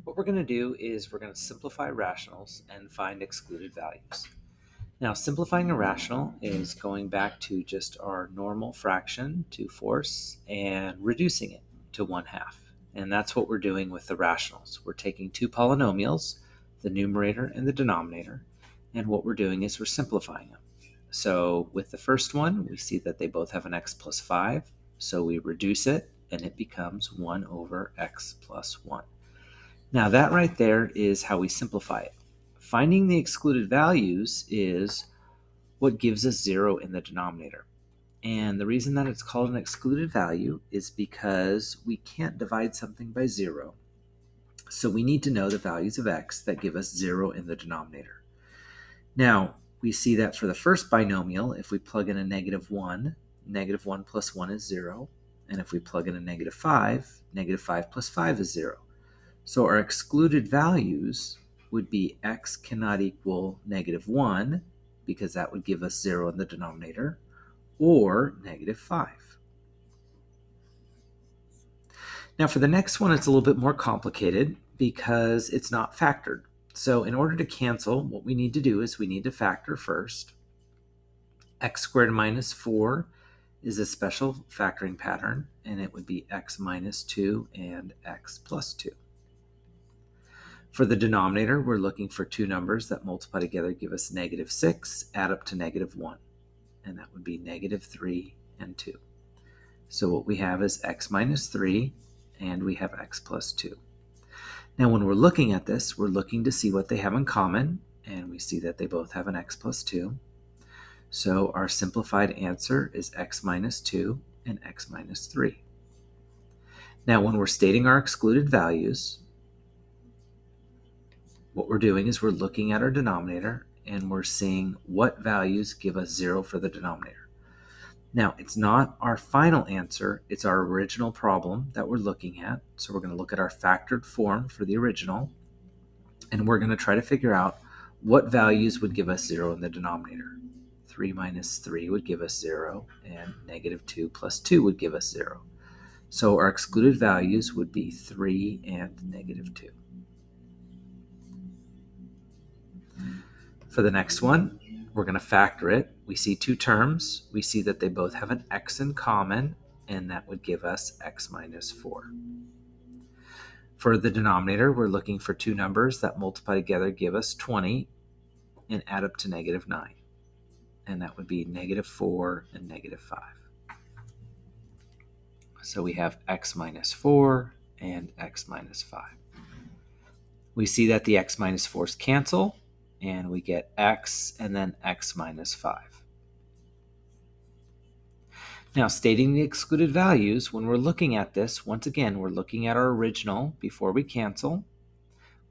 What we're going to do is we're going to simplify rationals and find excluded values. Now, simplifying a rational is going back to just our normal fraction, 2/4, and reducing it to 1/2. And that's what we're doing with the rationals. We're taking two polynomials, the numerator and the denominator, and what we're doing is we're simplifying them. So with the first one, we see that they both have an x plus 5, so we reduce it, and it becomes 1 over x plus 1. Now that right there is how we simplify it. Finding the excluded values is what gives us 0 in the denominator. And the reason that it's called an excluded value is because we can't divide something by 0. So we need to know the values of x that give us 0 in the denominator. Now, we see that for the first binomial, if we plug in a -1, -1 plus 1 is 0. And if we plug in a -5, -5 plus 5 is 0. So our excluded values would be x cannot equal -1, because that would give us 0 in the denominator, or -5. Now for the next one, it's a little bit more complicated because it's not factored. So in order to cancel, what we need to do is we need to factor first. X squared minus 4 is a special factoring pattern, and it would be x minus 2 and x plus 2. For the denominator, we're looking for two numbers that multiply together give us -6, add up to -1, and that would be -3 and 2. So what we have is x minus 3, and we have x plus 2. Now when we're looking at this, we're looking to see what they have in common, and we see that they both have an x plus 2. So our simplified answer is x minus 2 and x minus 3. Now when we're stating our excluded values, what we're doing is we're looking at our denominator and we're seeing what values give us 0 for the denominator. Now, it's not our final answer, it's our original problem that we're looking at. So we're going to look at our factored form for the original, and we're going to try to figure out what values would give us 0 in the denominator. 3 minus 3 would give us 0, and -2 plus 2 would give us 0. So our excluded values would be 3 and -2. For the next one, we're going to factor it. We see two terms. We see that they both have an x in common, and that would give us x minus 4. For the denominator, we're looking for two numbers that multiply together give us 20 and add up to -9, and that would be -4 and -5. So we have x minus 4 and x minus 5. We see that the x minus 4's cancel, and we get x and then x minus 5. Now, stating the excluded values, when we're looking at this, once again, we're looking at our original before we cancel.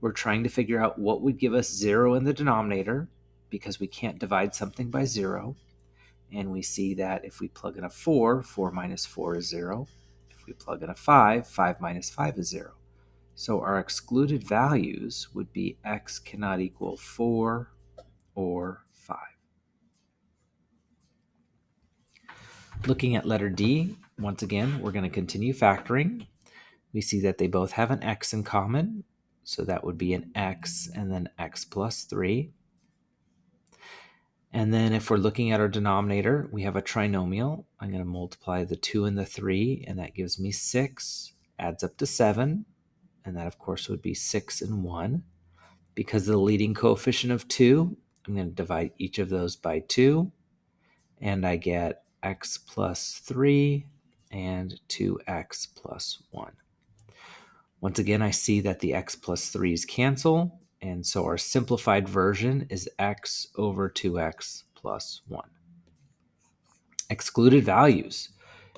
We're trying to figure out what would give us 0 in the denominator because we can't divide something by 0. And we see that if we plug in a 4, 4 minus 4 is 0. If we plug in a 5, 5 minus 5 is 0. So our excluded values would be x cannot equal 4 or 5. Looking at letter D, once again, we're going to continue factoring. We see that they both have an x in common, so that would be an x and then x plus 3. And then if we're looking at our denominator, we have a trinomial. I'm going to multiply the 2 and the 3, and that gives me 6, adds up to 7, and that, of course, would be 6 and 1. Because of the leading coefficient of 2, I'm going to divide each of those by 2, and I get x plus 3 and 2x plus 1. Once again, I see that the x plus 3's cancel, and so our simplified version is x over 2x plus 1. Excluded values.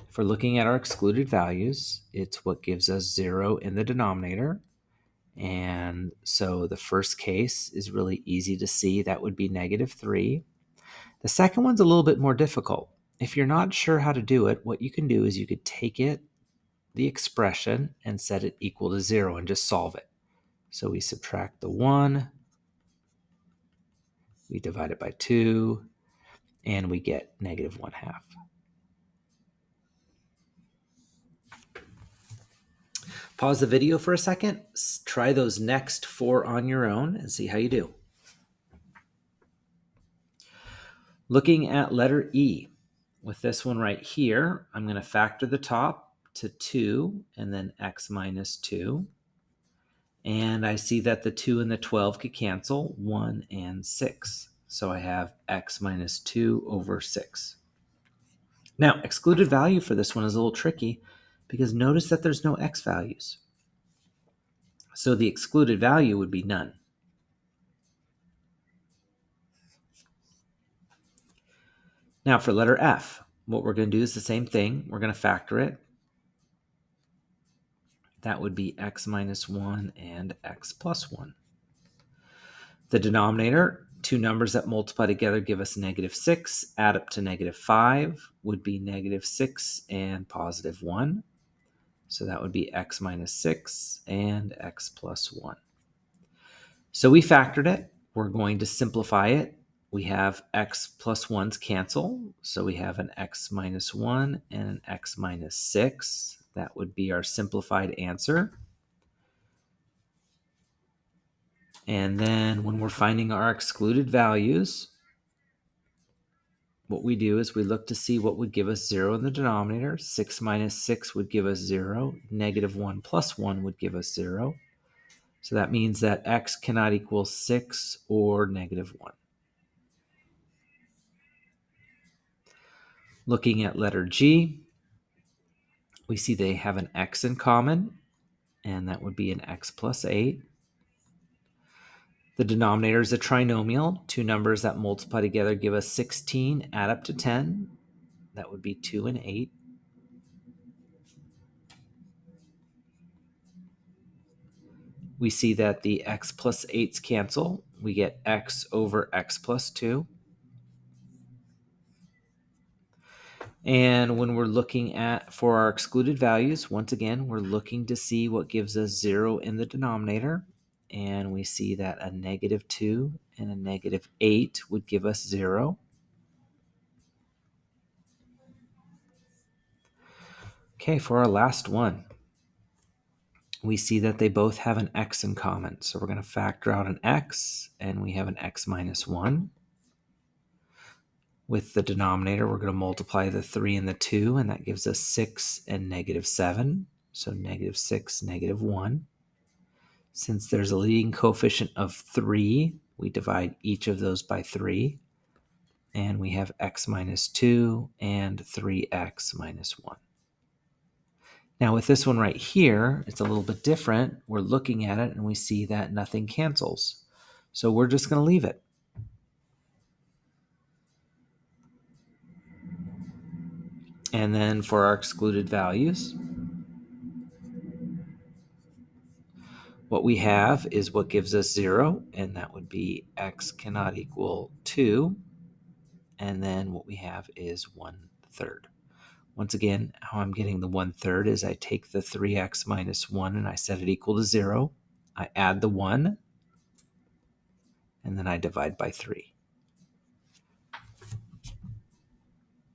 If we're looking at our excluded values, it's what gives us 0 in the denominator. And so the first case is really easy to see. That would be -3. The second one's a little bit more difficult. If you're not sure how to do it, what you can do is you could take it, the expression, and set it equal to 0 and just solve it. So we subtract the 1, we divide it by 2, and we get -1/2. Pause the video for a second. Try those next 4 on your own and see how you do. Looking at letter E, with this one right here, I'm going to factor the top to 2 and then x minus 2. And I see that the 2 and the 12 could cancel, 1 and 6. So I have x minus 2 over 6. Now, excluded value for this one is a little tricky because notice that there's no x values. So the excluded value would be none. Now for letter F, what we're going to do is the same thing. We're going to factor it. That would be x minus 1 and x plus 1. The denominator, 2 numbers that multiply together give us negative 6. Add up to negative 5 would be negative 6 and positive 1. So that would be x minus 6 and x plus 1. So we factored it. We're going to simplify it. We have x plus 1's cancel. So we have an x minus 1 and an x minus 6. That would be our simplified answer. And then when we're finding our excluded values, what we do is we look to see what would give us 0 in the denominator. 6 minus 6 would give us 0. Negative 1 plus 1 would give us 0. So that means that x cannot equal 6 or negative 1. Looking at letter G, we see they have an x in common, and that would be an x plus 8. The denominator is a trinomial. 2 numbers that multiply together give us 16, add up to 10. That would be 2 and 8. We see that the x plus 8's cancel. We get x over x plus 2. And when we're looking at for our excluded values, once again, we're looking to see what gives us 0 in the denominator. And we see that a negative 2 and a negative 8 would give us 0. Okay, for our last one, we see that they both have an x in common. So we're going to factor out an x, and we have an x minus 1. With the denominator, we're going to multiply the 3 and the 2, and that gives us 6 and negative 7. So negative 6, negative 1. Since there's a leading coefficient of 3, we divide each of those by 3. And we have x minus 2 and 3x minus 1. Now with this one right here, it's a little bit different. We're looking at it and we see that nothing cancels. So we're just going to leave it. And then for our excluded values, what we have is what gives us 0, and that would be x cannot equal 2. And then what we have is 1/3. Once again, how I'm getting the 1/3 is I take the 3x minus 1 and I set it equal to 0. I add the 1, and then I divide by 3.